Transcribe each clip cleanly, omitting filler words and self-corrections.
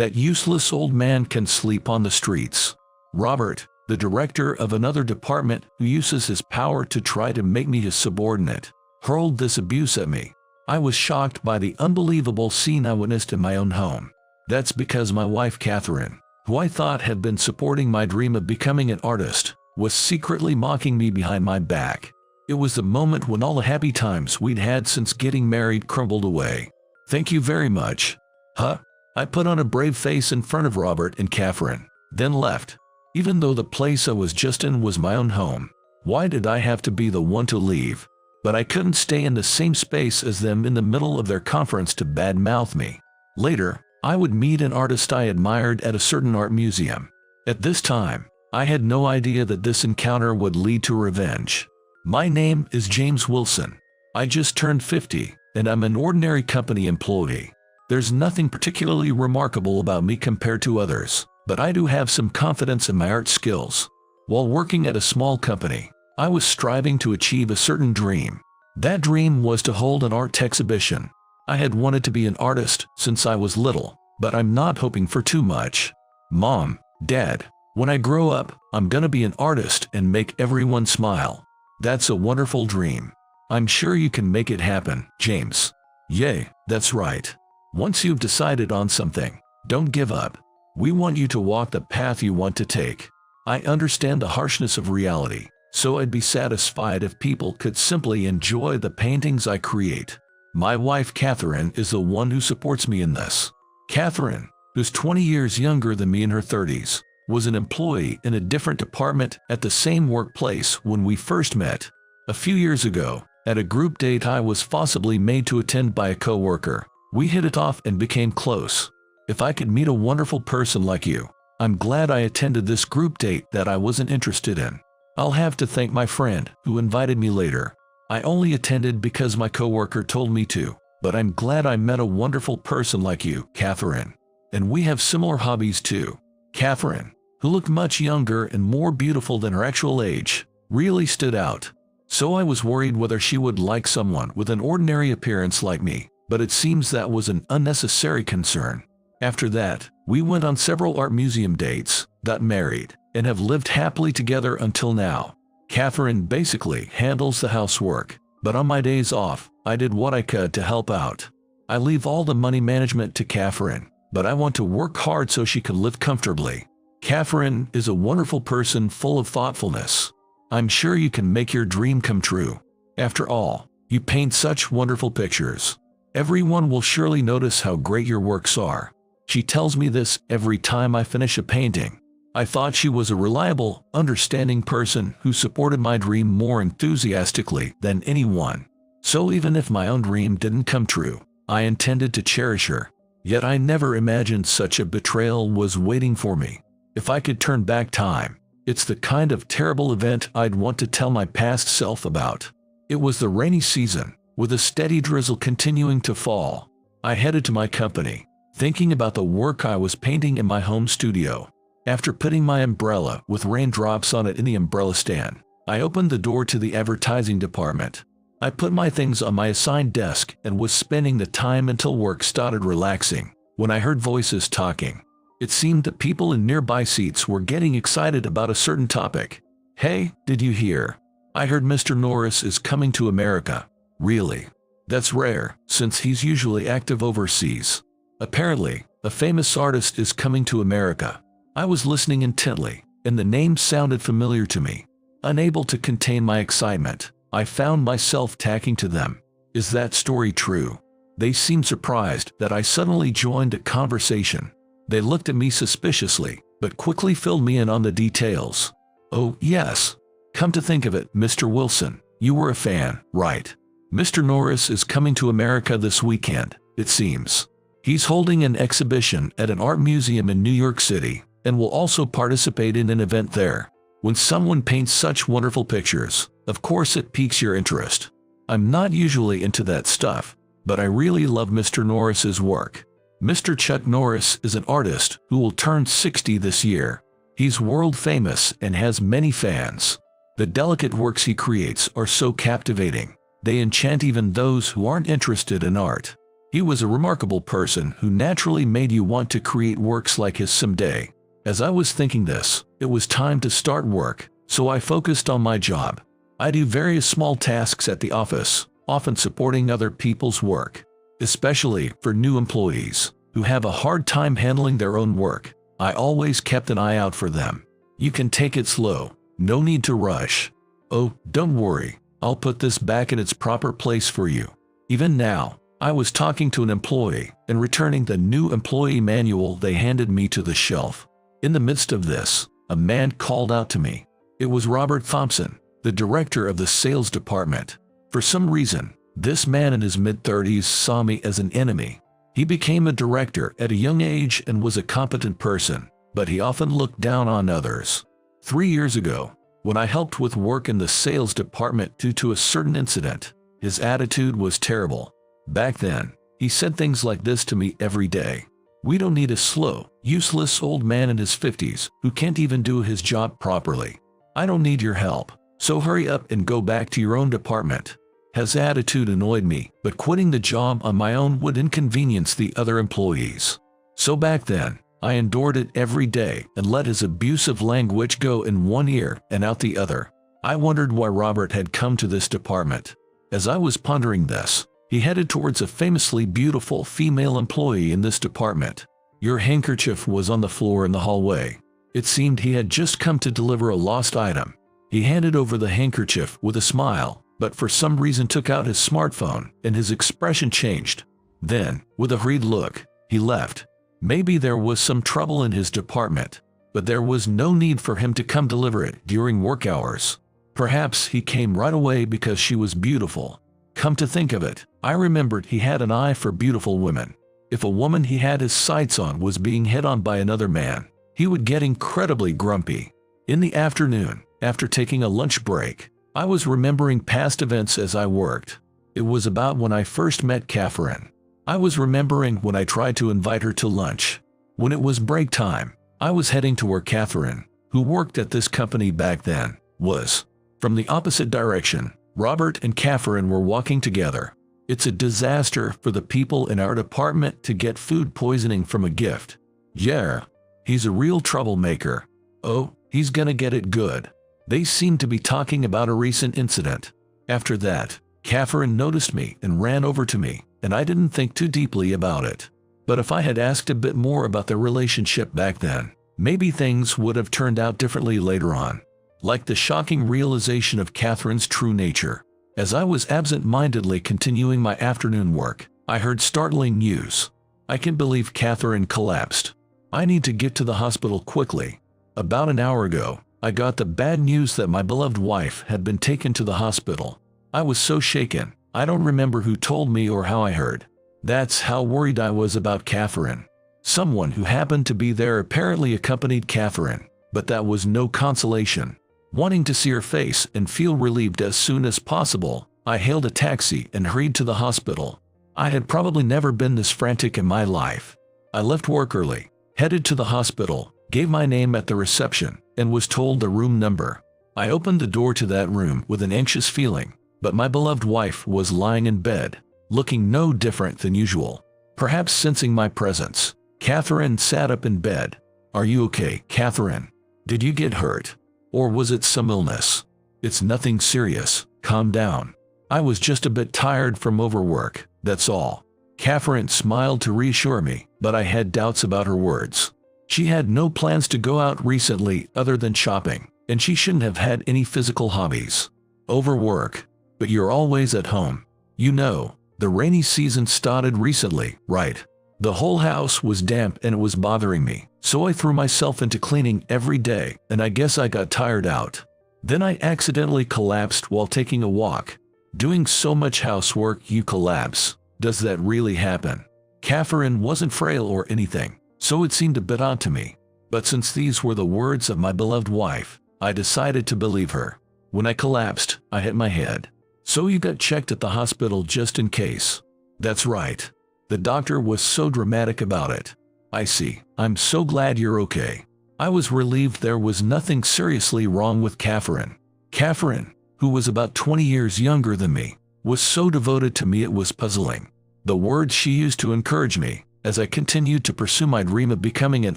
That useless old man can sleep on the streets. Robert, the director of another department who uses his power to try to make me his subordinate, hurled this abuse at me. I was shocked by the unbelievable scene I witnessed in my own home. That's because my wife Catherine, who I thought had been supporting my dream of becoming an artist, was secretly mocking me behind my back. It was the moment when all the happy times we'd had since getting married crumbled away. "Thank you very much." Huh? I put on a brave face in front of Robert and Catherine, then left. Even though the place I was just in was my own home, why did I have to be the one to leave? But I couldn't stay in the same space as them in the middle of their conference to badmouth me. Later, I would meet an artist I admired at a certain art museum. At this time, I had no idea that this encounter would lead to revenge. My name is James Wilson. I just turned 50, and I'm an ordinary company employee. There's nothing particularly remarkable about me compared to others, but I do have some confidence in my art skills. While working at a small company, I was striving to achieve a certain dream. That dream was to hold an art exhibition. I had wanted to be an artist since I was little, but I'm not hoping for too much. Mom, Dad, when I grow up, I'm gonna be an artist and make everyone smile. That's a wonderful dream. I'm sure you can make it happen, James. Yay, that's right. Once you've decided on something, don't give up. We want you to walk the path you want to take. I understand the harshness of reality, so I'd be satisfied if people could simply enjoy the paintings I create. My wife Catherine is the one who supports me in this. Catherine, who's 20 years younger than me in her 30s, was an employee in a different department at the same workplace when we first met. A few years ago, at a group date I was forcibly made to attend by a coworker. We hit it off and became close. If I could meet a wonderful person like you, I'm glad I attended this group date that I wasn't interested in. I'll have to thank my friend who invited me later. I only attended because my coworker told me to, but I'm glad I met a wonderful person like you, Catherine. And we have similar hobbies too. Catherine, who looked much younger and more beautiful than her actual age, really stood out. So I was worried whether she would like someone with an ordinary appearance like me, but it seems that was an unnecessary concern. After that, we went on several art museum dates, got married, and have lived happily together until now. Catherine basically handles the housework, but on my days off, I did what I could to help out. I leave all the money management to Catherine, but I want to work hard so she can live comfortably. Catherine is a wonderful person full of thoughtfulness. I'm sure you can make your dream come true. After all, you paint such wonderful pictures. Everyone will surely notice how great your works are. She tells me this every time I finish a painting. I thought she was a reliable, understanding person who supported my dream more enthusiastically than anyone. So even if my own dream didn't come true, I intended to cherish her. Yet I never imagined such a betrayal was waiting for me. If I could turn back time, it's the kind of terrible event I'd want to tell my past self about. It was the rainy season, with a steady drizzle continuing to fall. I headed to my company, thinking about the work I was painting in my home studio. After putting my umbrella with raindrops on it in the umbrella stand, I opened the door to the advertising department. I put my things on my assigned desk and was spending the time until work started relaxing, when I heard voices talking. It seemed that people in nearby seats were getting excited about a certain topic. "Hey, did you hear? I heard Mr. Norris is coming to America." Really? That's rare, since he's usually active overseas. Apparently, a famous artist is coming to America. I was listening intently, and the name sounded familiar to me. Unable to contain my excitement, I found myself tacking to them. "Is that story true?" They seemed surprised that I suddenly joined a conversation. They looked at me suspiciously, but quickly filled me in on the details. "Oh, yes. Come to think of it, Mr. Wilson, you were a fan, right? Mr. Norris is coming to America this weekend, it seems. He's holding an exhibition at an art museum in New York City, and will also participate in an event there. When someone paints such wonderful pictures, of course it piques your interest. I'm not usually into that stuff, but I really love Mr. Norris's work. Mr. Chuck Norris is an artist who will turn 60 this year. He's world famous and has many fans. The delicate works he creates are so captivating. They enchant even those who aren't interested in art. He was a remarkable person who naturally made you want to create works like his someday. As I was thinking this, it was time to start work, so I focused on my job. I do various small tasks at the office, often supporting other people's work, especially for new employees who have a hard time handling their own work. I always kept an eye out for them. You can take it slow, no need to rush. Oh, don't worry, I'll put this back in its proper place for you. Even now, I was talking to an employee and returning the new employee manual they handed me to the shelf. In the midst of this, a man called out to me. It was Robert Thompson, the director of the sales department. For some reason, this man in his mid-30s saw me as an enemy. He became a director at a young age and was a competent person, but he often looked down on others. 3 years ago, when I helped with work in the sales department due to a certain incident, his attitude was terrible. Back then, he said things like this to me every day. "We don't need a slow, useless old man in his 50s who can't even do his job properly. I don't need your help, so hurry up and go back to your own department." His attitude annoyed me, but quitting the job on my own would inconvenience the other employees. So back then, I endured it every day and let his abusive language go in one ear and out the other. I wondered why Robert had come to this department. As I was pondering this, he headed towards a famously beautiful female employee in this department. Your handkerchief was on the floor in the hallway. It seemed he had just come to deliver a lost item. He handed over the handkerchief with a smile, but for some reason took out his smartphone and his expression changed. Then, with a hurried look, he left. Maybe there was some trouble in his department, but there was no need for him to come deliver it during work hours. Perhaps he came right away because she was beautiful. Come to think of it, I remembered he had an eye for beautiful women. If a woman he had his sights on was being hit on by another man, he would get incredibly grumpy. In the afternoon, after taking a lunch break, I was remembering past events as I worked. It was about when I first met Catherine. I was remembering when I tried to invite her to lunch. When it was break time, I was heading to where Catherine, who worked at this company back then, was. From the opposite direction, Robert and Catherine were walking together. It's a disaster for the people in our department to get food poisoning from a gift. Yeah, he's a real troublemaker. Oh, he's gonna get it good. They seemed to be talking about a recent incident. After that, Catherine noticed me and ran over to me, and I didn't think too deeply about it. But if I had asked a bit more about their relationship back then, maybe things would have turned out differently later on. Like the shocking realization of Catherine's true nature. As I was absent-mindedly continuing my afternoon work, I heard startling news. I can't believe Catherine collapsed. I need to get to the hospital quickly. About an hour ago, I got the bad news that my beloved wife had been taken to the hospital. I was so shaken, I don't remember who told me or how I heard. That's how worried I was about Catherine. Someone who happened to be there apparently accompanied Catherine, but that was no consolation. Wanting to see her face and feel relieved as soon as possible, I hailed a taxi and hurried to the hospital. I had probably never been this frantic in my life. I left work early, headed to the hospital, gave my name at the reception, and was told the room number. I opened the door to that room with an anxious feeling, but my beloved wife was lying in bed, looking no different than usual. Perhaps sensing my presence, Catherine sat up in bed. "Are you okay, Catherine? Did you get hurt? Or was it some illness? It's nothing serious, calm down. I was just a bit tired from overwork, that's all." Catherine smiled to reassure me, but I had doubts about her words. She had no plans to go out recently other than shopping, and she shouldn't have had any physical hobbies. Overwork. But you're always at home. You know, the rainy season started recently, right? The whole house was damp and it was bothering me, so I threw myself into cleaning every day, and I guess I got tired out. Then I accidentally collapsed while taking a walk. Doing so much housework you collapse. Does that really happen? Catherine wasn't frail or anything, so it seemed a bit odd to me. But since these were the words of my beloved wife, I decided to believe her. When I collapsed, I hit my head. "So you got checked at the hospital just in case?" "That's right." The doctor was so dramatic about it. "I see. I'm so glad you're okay." I was relieved there was nothing seriously wrong with Catherine. Catherine, who was about 20 years younger than me, was so devoted to me it was puzzling. The words she used to encourage me, as I continued to pursue my dream of becoming an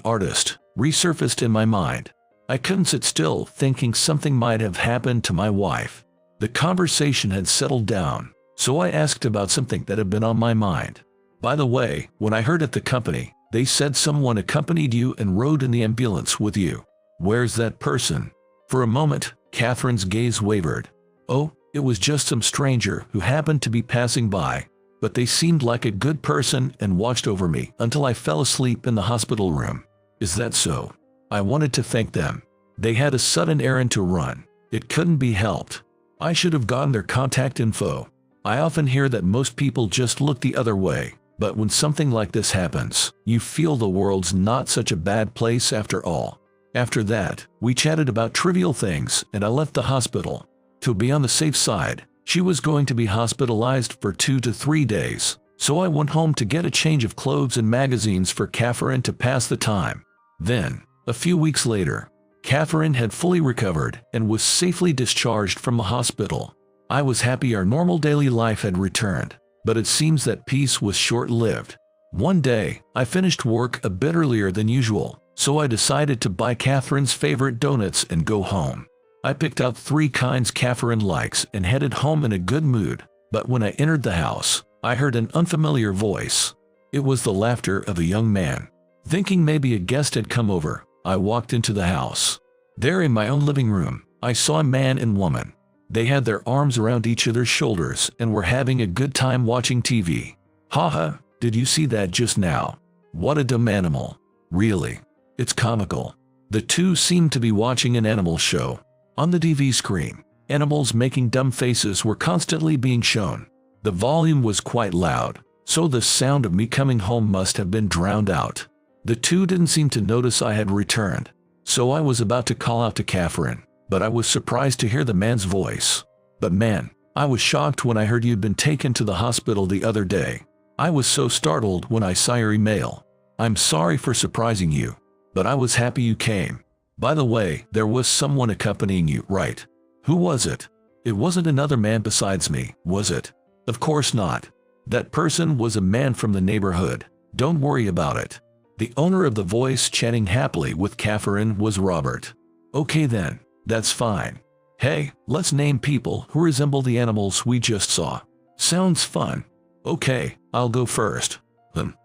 artist, resurfaced in my mind. I couldn't sit still, thinking something might have happened to my wife. The conversation had settled down, so I asked about something that had been on my mind. By the way, when I heard at the company, they said someone accompanied you and rode in the ambulance with you. Where's that person? For a moment, Catherine's gaze wavered. Oh, it was just some stranger who happened to be passing by, but they seemed like a good person and watched over me until I fell asleep in the hospital room. Is that so? I wanted to thank them. They had a sudden errand to run. It couldn't be helped. I should have gotten their contact info. I often hear that most people just look the other way, but when something like this happens, you feel the world's not such a bad place after all. After that, we chatted about trivial things and I left the hospital. To be on the safe side, she was going to be hospitalized for 2 to 3 days, so I went home to get a change of clothes and magazines for Catherine to pass the time. Then, a few weeks later, Catherine had fully recovered and was safely discharged from the hospital. I was happy our normal daily life had returned, but it seems that peace was short-lived. One day, I finished work a bit earlier than usual, so I decided to buy Catherine's favorite donuts and go home. I picked out 3 kinds Catherine likes and headed home in a good mood, but when I entered the house, I heard an unfamiliar voice. It was the laughter of a young man. Thinking maybe a guest had come over, I walked into the house. There in my own living room, I saw a man and woman. They had their arms around each other's shoulders and were having a good time watching TV. Haha, did you see that just now? What a dumb animal. Really. It's comical. The two seemed to be watching an animal show. On the TV screen, animals making dumb faces were constantly being shown. The volume was quite loud, so the sound of me coming home must have been drowned out. The two didn't seem to notice I had returned, so I was about to call out to Catherine, but I was surprised to hear the man's voice. But man, I was shocked when I heard you'd been taken to the hospital the other day. I was so startled when I saw your email. I'm sorry for surprising you, but I was happy you came. By the way, there was someone accompanying you, right? Who was it? It wasn't another man besides me, was it? Of course not. That person was a man from the neighborhood. Don't worry about it. The owner of the voice chatting happily with Catherine was Robert. Okay then, that's fine. Hey, let's name people who resemble the animals we just saw. Sounds fun. Okay, I'll go first.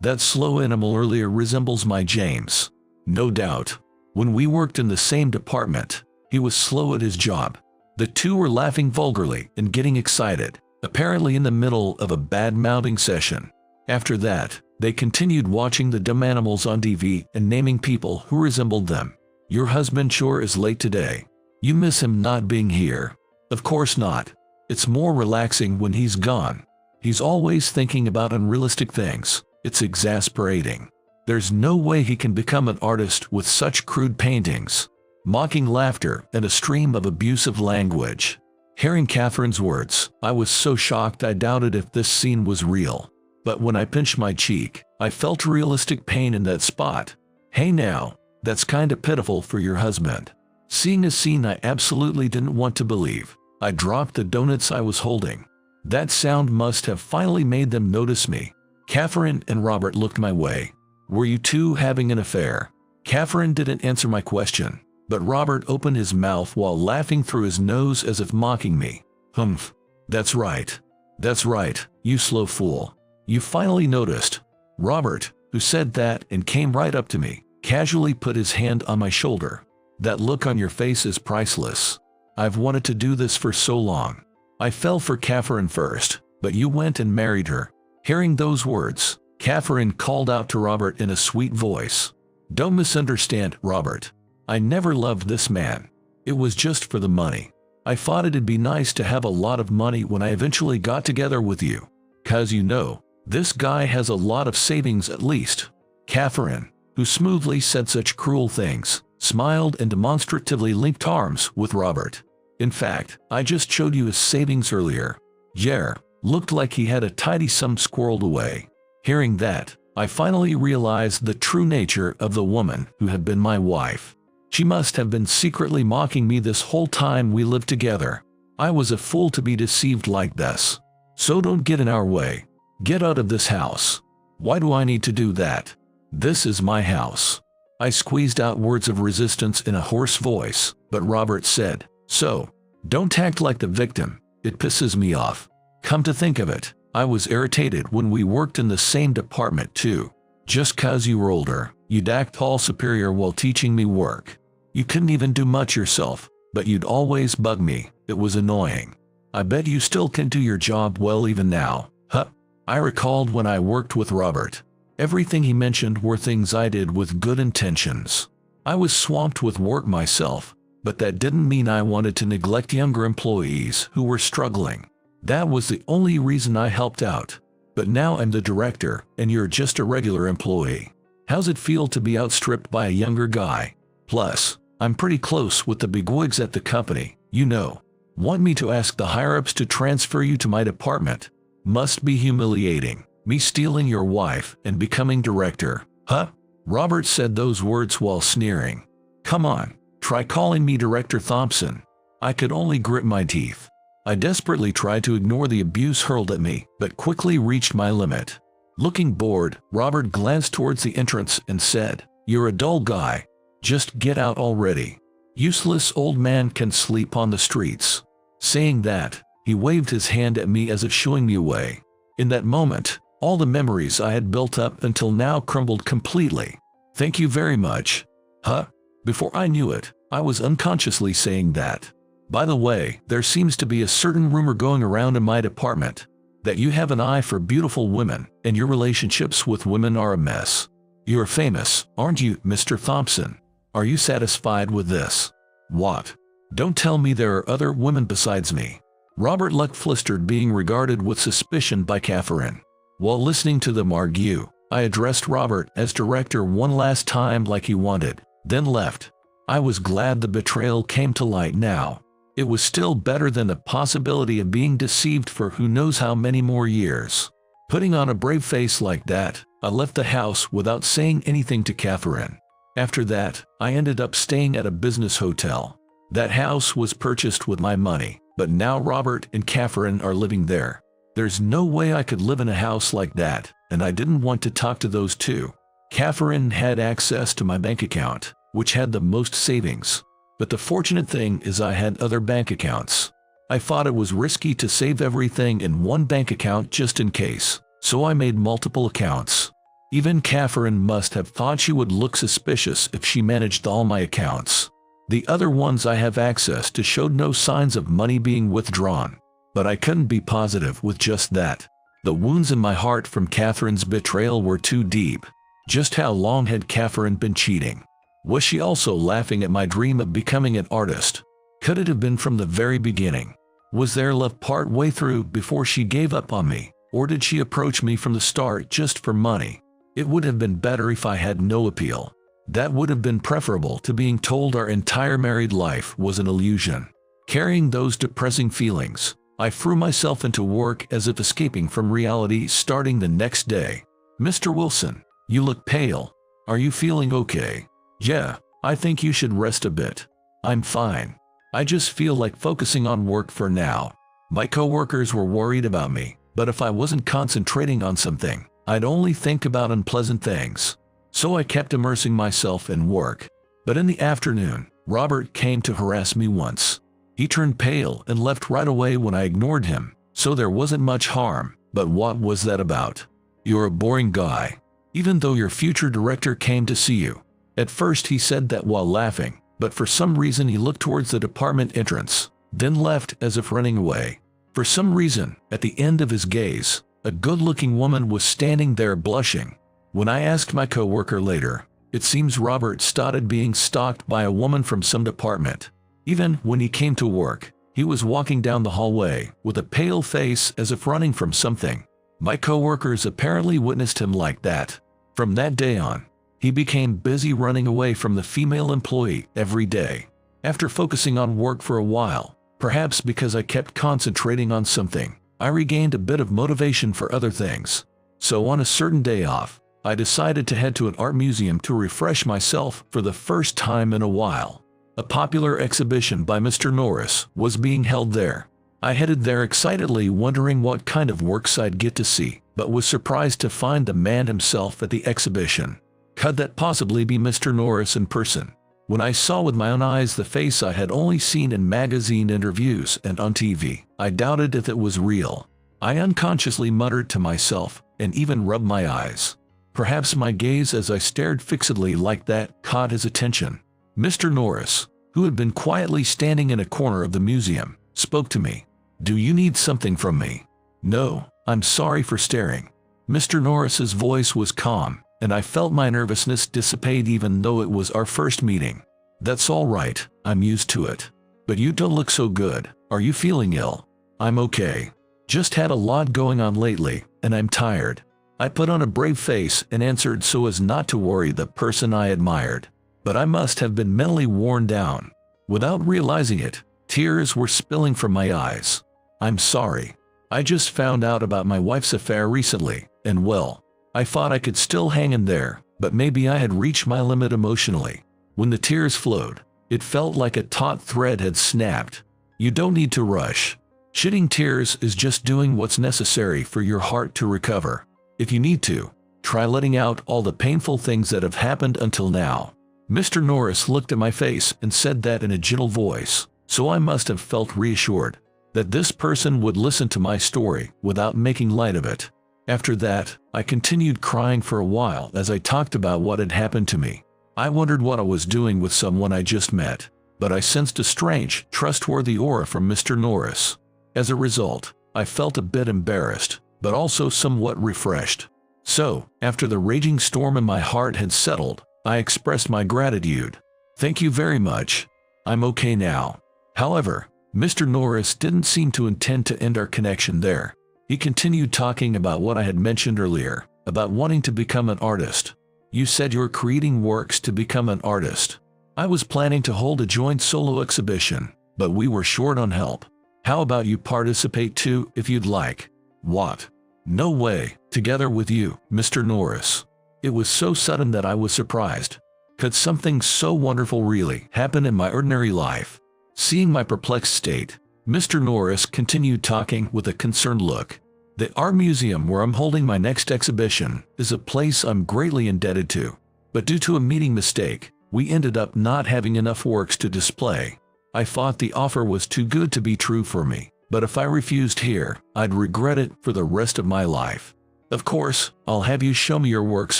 That slow animal earlier resembles my James. No doubt. When we worked in the same department, he was slow at his job. The two were laughing vulgarly and getting excited, apparently in the middle of a bad-mouthing session. After that, they continued watching the dumb animals on TV and naming people who resembled them. Your husband sure is late today. You miss him not being here. Of course not. It's more relaxing when he's gone. He's always thinking about unrealistic things. It's exasperating. There's no way he can become an artist with such crude paintings. Mocking laughter and a stream of abusive language. Hearing Catherine's words, I was so shocked I doubted if this scene was real. But when I pinched my cheek, I felt realistic pain in that spot. Hey now, that's kinda pitiful for your husband. Seeing a scene I absolutely didn't want to believe, I dropped the donuts I was holding. That sound must have finally made them notice me. Catherine and Robert looked my way. Were you two having an affair? Catherine didn't answer my question, but Robert opened his mouth while laughing through his nose as if mocking me. Humph. That's right. That's right, you slow fool. You finally noticed. Robert, who said that and came right up to me, casually put his hand on my shoulder. That look on your face is priceless. I've wanted to do this for so long. I fell for Catherine first, but you went and married her. Hearing those words, Catherine called out to Robert in a sweet voice. Don't misunderstand, Robert. I never loved this man. It was just for the money. I thought it'd be nice to have a lot of money when I eventually got together with you. 'Cause you know, this guy has a lot of savings at least. Catherine, who smoothly said such cruel things, smiled and demonstratively linked arms with Robert. In fact, I just showed you his savings earlier. Yeah, looked like he had a tidy sum squirreled away. Hearing that, I finally realized the true nature of the woman who had been my wife. She must have been secretly mocking me this whole time we lived together. I was a fool to be deceived like this. So don't get in our way. Get out of this house. Why do I need to do that? This is my house. I squeezed out words of resistance in a hoarse voice, but Robert said, so, don't act like the victim. It pisses me off. Come to think of it, I was irritated when we worked in the same department too. Just 'cause you were older, you'd act all superior while teaching me work. You couldn't even do much yourself, but you'd always bug me. It was annoying. I bet you still can do your job well even now, huh? I recalled when I worked with Robert. Everything he mentioned were things I did with good intentions. I was swamped with work myself, but that didn't mean I wanted to neglect younger employees who were struggling. That was the only reason I helped out. But now I'm the director, and you're just a regular employee. How's it feel to be outstripped by a younger guy? Plus, I'm pretty close with the bigwigs at the company, you know. Want me to ask the higher-ups to transfer you to my department? Must be humiliating. Me stealing your wife and becoming director, huh? Robert said those words while sneering. Come on, try calling me Director Thompson. I could only grit my teeth. I desperately tried to ignore the abuse hurled at me, but quickly reached my limit. Looking bored, Robert glanced towards the entrance and said, You're a dull guy. Just get out already. Useless old man can sleep on the streets. Saying that, he waved his hand at me as if shooing me away. In that moment, all the memories I had built up until now crumbled completely. Thank you very much. Huh? Before I knew it, I was unconsciously saying that. By the way, there seems to be a certain rumor going around in my department that you have an eye for beautiful women and your relationships with women are a mess. You're famous, aren't you, Mr. Thompson? Are you satisfied with this? What? Don't tell me there are other women besides me. Robert looked flustered, being regarded with suspicion by Catherine. While listening to them argue, I addressed Robert as director one last time like he wanted, then left. I was glad the betrayal came to light now. It was still better than the possibility of being deceived for who knows how many more years. Putting on a brave face like that, I left the house without saying anything to Catherine. After that, I ended up staying at a business hotel. That house was purchased with my money, but now Robert and Catherine are living there. There's no way I could live in a house like that, and I didn't want to talk to those two. Catherine had access to my bank account, which had the most savings. But the fortunate thing is I had other bank accounts. I thought it was risky to save everything in one bank account just in case, so I made multiple accounts. Even Catherine must have thought she would look suspicious if she managed all my accounts. The other ones I have access to showed no signs of money being withdrawn. But I couldn't be positive with just that. The wounds in my heart from Catherine's betrayal were too deep. Just how long had Catherine been cheating? Was she also laughing at my dream of becoming an artist? Could it have been from the very beginning? Was there love part way through before she gave up on me? Or did she approach me from the start just for money? It would have been better if I had no appeal. That would have been preferable to being told our entire married life was an illusion. Carrying those depressing feelings, I threw myself into work as if escaping from reality starting the next day. Mr. Wilson, you look pale. Are you feeling okay? Yeah, I think you should rest a bit. I'm fine. I just feel like focusing on work for now. My coworkers were worried about me, but if I wasn't concentrating on something, I'd only think about unpleasant things. So I kept immersing myself in work. But in the afternoon, Robert came to harass me once. He turned pale and left right away when I ignored him, so there wasn't much harm. But what was that about? You're a boring guy. Even though your future director came to see you. At first he said that while laughing, but for some reason he looked towards the department entrance, then left as if running away. For some reason, at the end of his gaze, a good-looking woman was standing there blushing. When I asked my coworker later, it seems Robert started being stalked by a woman from some department. Even when he came to work, he was walking down the hallway with a pale face as if running from something. My coworkers apparently witnessed him like that. From that day on, he became busy running away from the female employee every day. After focusing on work for a while, perhaps because I kept concentrating on something, I regained a bit of motivation for other things. So on a certain day off, I decided to head to an art museum to refresh myself for the first time in a while. A popular exhibition by Mr. Norris was being held there. I headed there excitedly, wondering what kind of works I'd get to see, but was surprised to find the man himself at the exhibition. Could that possibly be Mr. Norris in person? When I saw with my own eyes the face I had only seen in magazine interviews and on TV, I doubted if it was real. I unconsciously muttered to myself, and even rubbed my eyes. Perhaps my gaze as I stared fixedly like that caught his attention. Mr. Norris, who had been quietly standing in a corner of the museum, spoke to me. "Do you need something from me?" "No, I'm sorry for staring." Mr. Norris's voice was calm, and I felt my nervousness dissipate even though it was our first meeting. "That's all right, I'm used to it. But you don't look so good. Are you feeling ill?" "I'm okay. Just had a lot going on lately, and I'm tired." I put on a brave face and answered so as not to worry the person I admired. But I must have been mentally worn down. Without realizing it, tears were spilling from my eyes. "I'm sorry. I just found out about my wife's affair recently, and well, I thought I could still hang in there, but maybe I had reached my limit emotionally." When the tears flowed, it felt like a taut thread had snapped. You don't need to rush. Shedding tears is just doing what's necessary for your heart to recover. If you need to, try letting out all the painful things that have happened until now. Mr. Norris looked at my face and said that in a gentle voice, so I must have felt reassured that this person would listen to my story without making light of it. After that, I continued crying for a while as I talked about what had happened to me. I wondered what I was doing with someone I just met, but I sensed a strange, trustworthy aura from Mr. Norris. As a result, I felt a bit embarrassed, but also somewhat refreshed. So, after the raging storm in my heart had settled, I expressed my gratitude. "Thank you very much. I'm okay now." However, Mr. Norris didn't seem to intend to end our connection there. He continued talking about what I had mentioned earlier, about wanting to become an artist. "You said you were creating works to become an artist. I was planning to hold a joint solo exhibition, but we were short on help. How about you participate too if you'd like?" "What? No way, together with you, Mr. Norris." It was so sudden that I was surprised. Could something so wonderful really happen in my ordinary life? Seeing my perplexed state, Mr. Norris continued talking with a concerned look. "The art museum where I'm holding my next exhibition is a place I'm greatly indebted to. But due to a meeting mistake, we ended up not having enough works to display. I thought the offer was too good to be true for me, but if I refused here, I'd regret it for the rest of my life. Of course, I'll have you show me your works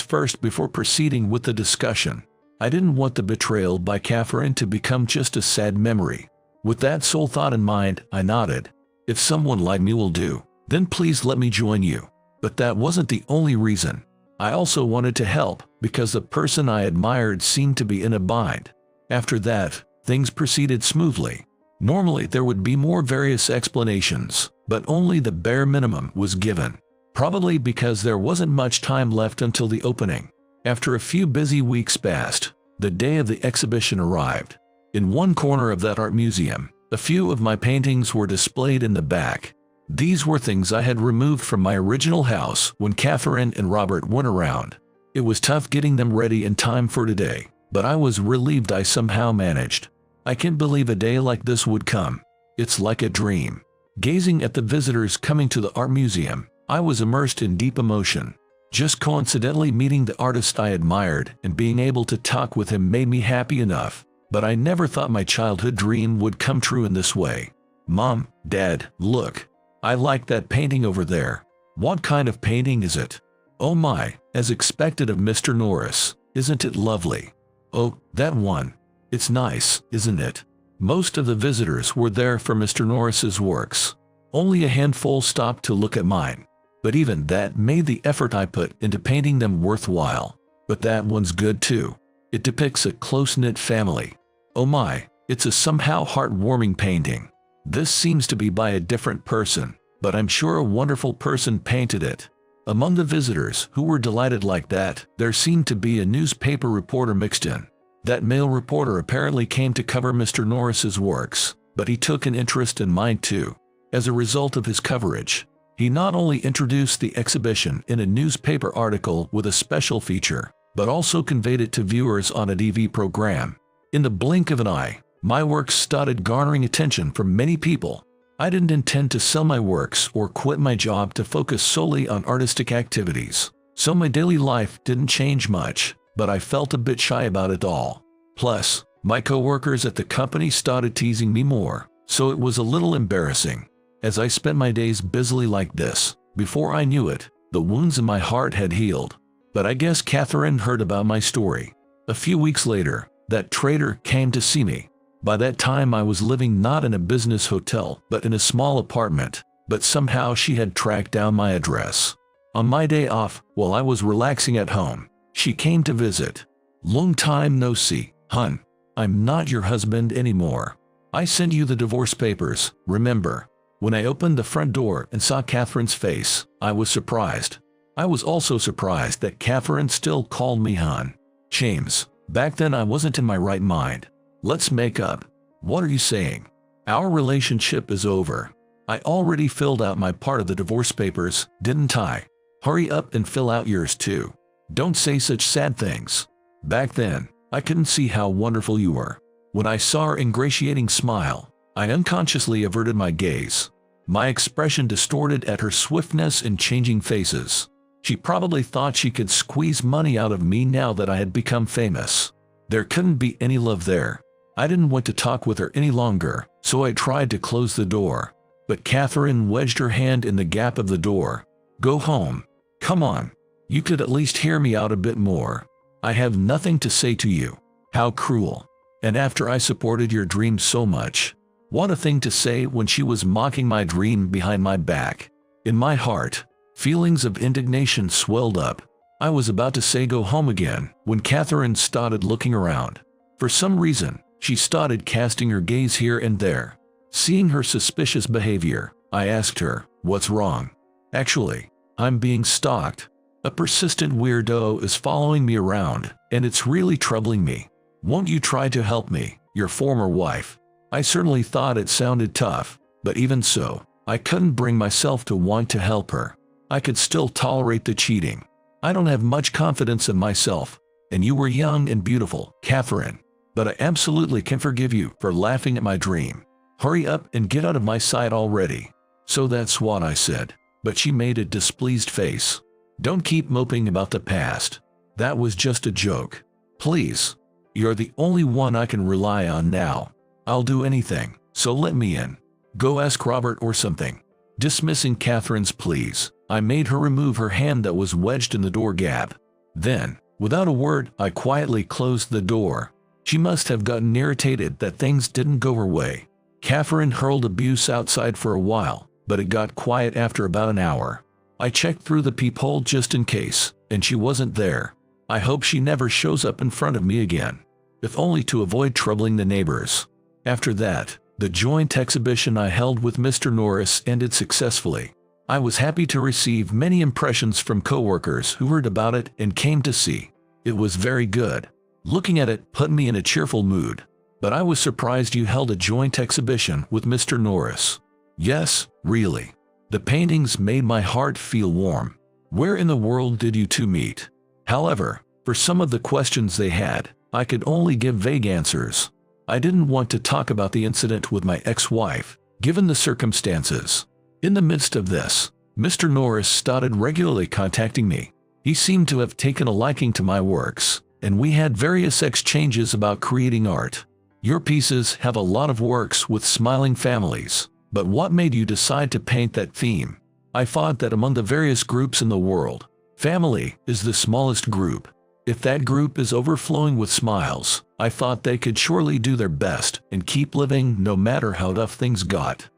first before proceeding with the discussion." I didn't want the betrayal by Catherine to become just a sad memory. With that sole thought in mind, I nodded. "If someone like me will do, then please let me join you." But that wasn't the only reason. I also wanted to help because the person I admired seemed to be in a bind. After that, things proceeded smoothly. Normally there would be more various explanations, but only the bare minimum was given. Probably because there wasn't much time left until the opening. After a few busy weeks passed, the day of the exhibition arrived. In one corner of that art museum, a few of my paintings were displayed in the back. These were things I had removed from my original house when Catherine and Robert went around. It was tough getting them ready in time for today, but I was relieved I somehow managed. I can't believe a day like this would come. It's like a dream. Gazing at the visitors coming to the art museum, I was immersed in deep emotion. Just coincidentally meeting the artist I admired and being able to talk with him made me happy enough, but I never thought my childhood dream would come true in this way. "Mom, Dad, look. I like that painting over there." "What kind of painting is it?" "Oh my, as expected of Mr. Norris. Isn't it lovely?" "Oh, that one. It's nice, isn't it?" Most of the visitors were there for Mr. Norris's works. Only a handful stopped to look at mine. But even that made the effort I put into painting them worthwhile. "But that one's good too. It depicts a close-knit family." "Oh my, it's a somehow heartwarming painting. This seems to be by a different person, but I'm sure a wonderful person painted it." Among the visitors who were delighted like that, there seemed to be a newspaper reporter mixed in. That male reporter apparently came to cover Mr. Norris's works, but he took an interest in mine too. As a result of his coverage, he not only introduced the exhibition in a newspaper article with a special feature, but also conveyed it to viewers on a TV program. In the blink of an eye, my works started garnering attention from many people. I didn't intend to sell my works or quit my job to focus solely on artistic activities, so my daily life didn't change much, but I felt a bit shy about it all. Plus, my coworkers at the company started teasing me more, so it was a little embarrassing. As I spent my days busily like this, before I knew it, the wounds in my heart had healed. But I guess Catherine heard about my story. A few weeks later, that traitor came to see me. By that time I was living not in a business hotel but in a small apartment, but somehow she had tracked down my address. On my day off, while I was relaxing at home, she came to visit. "Long time no see, hun. I'm not your husband anymore. I sent you the divorce papers, remember?" When I opened the front door and saw Catherine's face, I was surprised. I was also surprised that Catherine still called me hun. James, back then I wasn't in my right mind. "Let's make up." "What are you saying? Our relationship is over. I already filled out my part of the divorce papers, didn't I? Hurry up and fill out yours too. Don't say such sad things." Back then, I couldn't see how wonderful you were. When I saw her ingratiating smile, I unconsciously averted my gaze. My expression distorted at her swiftness in changing faces. She probably thought she could squeeze money out of me now that I had become famous. There couldn't be any love there. I didn't want to talk with her any longer, so I tried to close the door. But Catherine wedged her hand in the gap of the door. "Go home. Come on. You could at least hear me out a bit more. I have nothing to say to you." How cruel. And after I supported your dream so much. What a thing to say when she was mocking my dream behind my back. In my heart, feelings of indignation swelled up. I was about to say go home again when Catherine started looking around. For some reason, she started casting her gaze here and there. Seeing her suspicious behavior, I asked her, "What's wrong?" "Actually, I'm being stalked. A persistent weirdo is following me around, and it's really troubling me. Won't you try to help me, your former wife?" I certainly thought it sounded tough, but even so, I couldn't bring myself to want to help her. I could still tolerate the cheating. I don't have much confidence in myself, and you were young and beautiful, Catherine. But I absolutely can forgive you for laughing at my dream. Hurry up and get out of my sight already. So that's what I said, but she made a displeased face. "Don't keep moping about the past. That was just a joke. Please. You're the only one I can rely on now. I'll do anything, so let me in. Go ask Robert or something." Dismissing Catherine's pleas, I made her remove her hand that was wedged in the door gap. Then, without a word, I quietly closed the door. She must have gotten irritated that things didn't go her way. Catherine hurled abuse outside for a while, but it got quiet after about an hour. I checked through the peephole just in case, and she wasn't there. I hope she never shows up in front of me again, if only to avoid troubling the neighbors. After that, the joint exhibition I held with Mr. Norris ended successfully. I was happy to receive many impressions from coworkers who heard about it and came to see. It was very good. Looking at it put me in a cheerful mood. But I was surprised you held a joint exhibition with Mr. Norris. Yes, really. The paintings made my heart feel warm. Where in the world did you two meet? However, for some of the questions they had, I could only give vague answers. I didn't want to talk about the incident with my ex-wife, given the circumstances. In the midst of this, Mr. Norris started regularly contacting me. He seemed to have taken a liking to my works, and we had various exchanges about creating art. Your pieces have a lot of works with smiling families, but what made you decide to paint that theme? I thought that among the various groups in the world, family is the smallest group. If that group is overflowing with smiles, I thought they could surely do their best and keep living no matter how tough things got.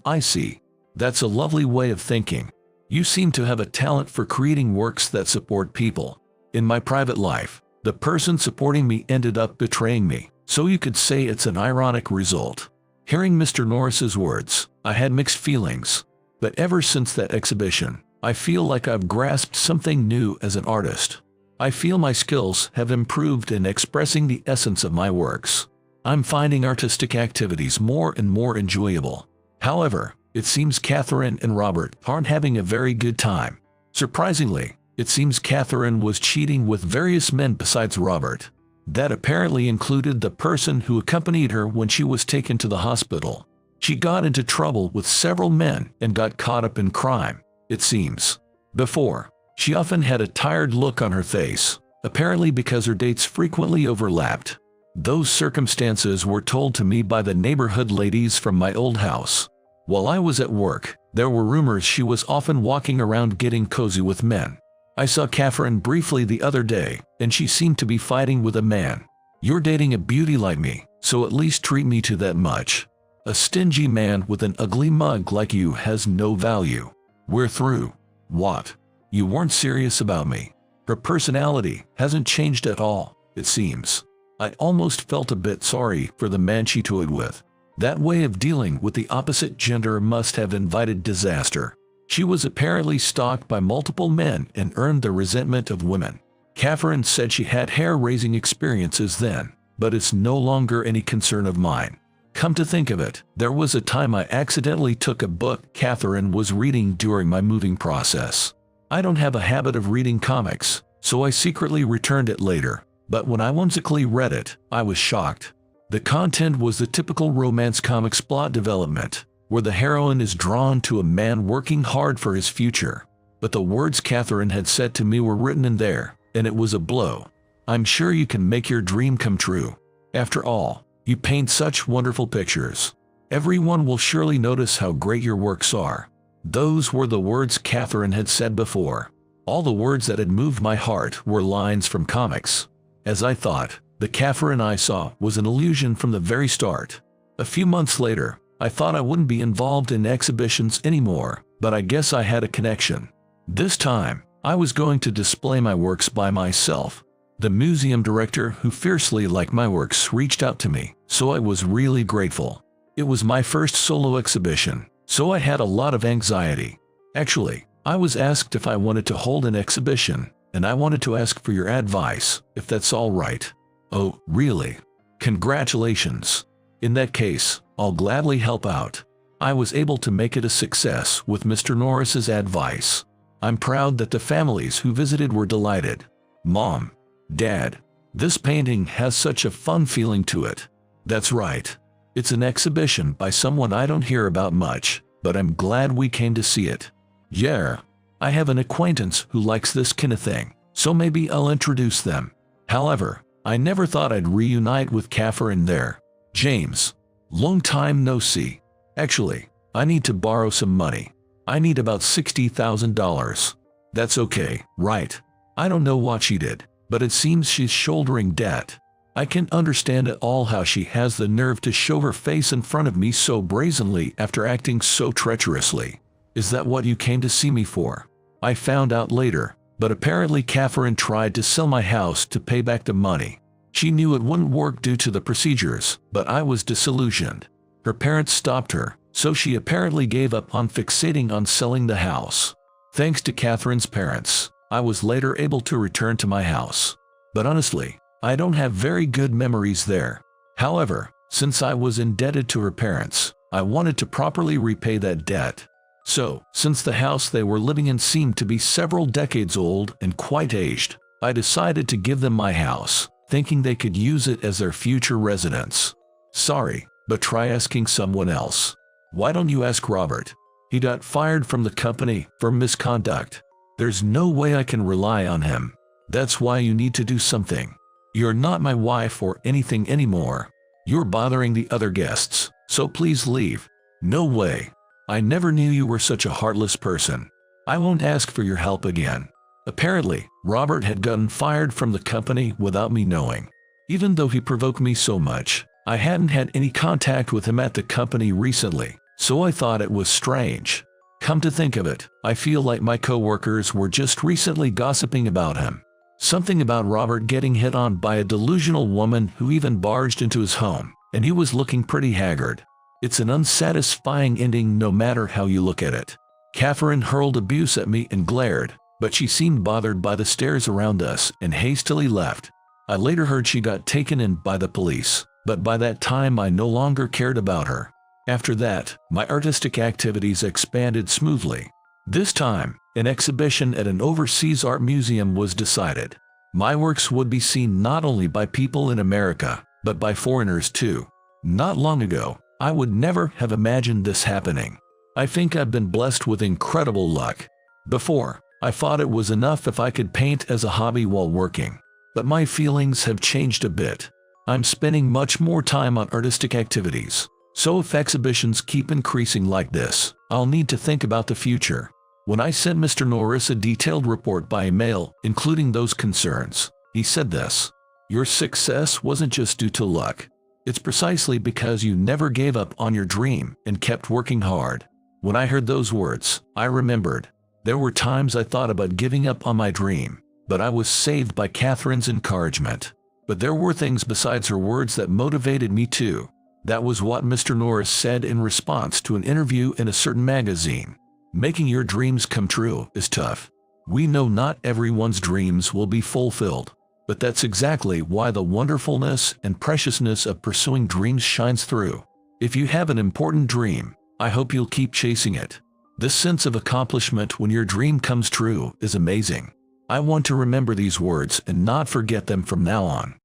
I see. That's a lovely way of thinking. You seem to have a talent for creating works that support people. In my private life, the person supporting me ended up betraying me, so you could say it's an ironic result. Hearing Mr. Norris's words, I had mixed feelings. But ever since that exhibition, I feel like I've grasped something new as an artist. I feel my skills have improved in expressing the essence of my works. I'm finding artistic activities more and more enjoyable. However, it seems Catherine and Robert aren't having a very good time. Surprisingly, it seems Catherine was cheating with various men besides Robert. That apparently included the person who accompanied her when she was taken to the hospital. She got into trouble with several men and got caught up in crime, it seems. Before, she often had a tired look on her face, apparently because her dates frequently overlapped. Those circumstances were told to me by the neighborhood ladies from my old house. While I was at work, there were rumors she was often walking around getting cozy with men. I saw Catherine briefly the other day, and she seemed to be fighting with a man. You're dating a beauty like me, so at least treat me to that much. A stingy man with an ugly mug like you has no value. We're through. What? You weren't serious about me. Her personality hasn't changed at all, it seems. I almost felt a bit sorry for the man she toyed with. That way of dealing with the opposite gender must have invited disaster. She was apparently stalked by multiple men and earned the resentment of women. Catherine said she had hair-raising experiences then, but it's no longer any concern of mine. Come to think of it, there was a time I accidentally took a book Catherine was reading during my moving process. I don't have a habit of reading comics, so I secretly returned it later, but when I whimsically read it, I was shocked. The content was the typical romance comics plot development, where the heroine is drawn to a man working hard for his future. But the words Catherine had said to me were written in there, and it was a blow. I'm sure you can make your dream come true. After all, you paint such wonderful pictures. Everyone will surely notice how great your works are. Those were the words Catherine had said before. All the words that had moved my heart were lines from comics. As I thought, the Catherine I saw was an illusion from the very start. A few months later, I thought I wouldn't be involved in exhibitions anymore, but I guess I had a connection. This time, I was going to display my works by myself. The museum director, who fiercely liked my works, reached out to me, so I was really grateful. It was my first solo exhibition, so I had a lot of anxiety. Actually, I was asked if I wanted to hold an exhibition, and I wanted to ask for your advice, if that's all right. Oh, really? Congratulations. In that case, I'll gladly help out. I was able to make it a success with Mr. Norris's advice. I'm proud that the families who visited were delighted. Mom, Dad, this painting has such a fun feeling to it. That's right. It's an exhibition by someone I don't hear about much, but I'm glad we came to see it. Yeah, I have an acquaintance who likes this kind of thing, so maybe I'll introduce them. However, I never thought I'd reunite with Catherine there. James, long time no see. Actually, I need to borrow some money. I need about $60,000. That's okay, right? I don't know what she did, but it seems she's shouldering debt. I can understand at all how she has the nerve to show her face in front of me so brazenly after acting so treacherously. Is that what you came to see me for? I found out later, but apparently Catherine tried to sell my house to pay back the money. She knew it wouldn't work due to the procedures, but I was disillusioned. Her parents stopped her, so she apparently gave up on fixating on selling the house. Thanks to Catherine's parents, I was later able to return to my house. But honestly, I don't have very good memories there. However, since I was indebted to her parents, I wanted to properly repay that debt. So, since the house they were living in seemed to be several decades old and quite aged, I decided to give them my house, thinking they could use it as their future residence. Sorry, but try asking someone else. Why don't you ask Robert? He got fired from the company for misconduct. There's no way I can rely on him. That's why you need to do something. You're not my wife or anything anymore. You're bothering the other guests, so please leave. No way. I never knew you were such a heartless person. I won't ask for your help again. Apparently, Robert had gotten fired from the company without me knowing. Even though he provoked me so much, I hadn't had any contact with him at the company recently, so I thought it was strange. Come to think of it, I feel like my coworkers were just recently gossiping about him. Something about Robert getting hit on by a delusional woman who even barged into his home, and he was looking pretty haggard. It's an unsatisfying ending no matter how you look at it. Catherine hurled abuse at me and glared, but she seemed bothered by the stares around us and hastily left. I later heard she got taken in by the police, but by that time I no longer cared about her. After that, my artistic activities expanded smoothly. This time, an exhibition at an overseas art museum was decided. My works would be seen not only by people in America, but by foreigners too. Not long ago, I would never have imagined this happening. I think I've been blessed with incredible luck. Before, I thought it was enough if I could paint as a hobby while working. But my feelings have changed a bit. I'm spending much more time on artistic activities. So if exhibitions keep increasing like this, I'll need to think about the future. When I sent Mr. Norris a detailed report by email, including those concerns, he said this: "Your success wasn't just due to luck. It's precisely because you never gave up on your dream and kept working hard." When I heard those words, I remembered. There were times I thought about giving up on my dream, but I was saved by Catherine's encouragement. But there were things besides her words that motivated me too. That was what Mr. Norris said in response to an interview in a certain magazine. Making your dreams come true is tough. We know not everyone's dreams will be fulfilled, but that's exactly why the wonderfulness and preciousness of pursuing dreams shines through. If you have an important dream, I hope you'll keep chasing it. This sense of accomplishment when your dream comes true is amazing. I want to remember these words and not forget them from now on.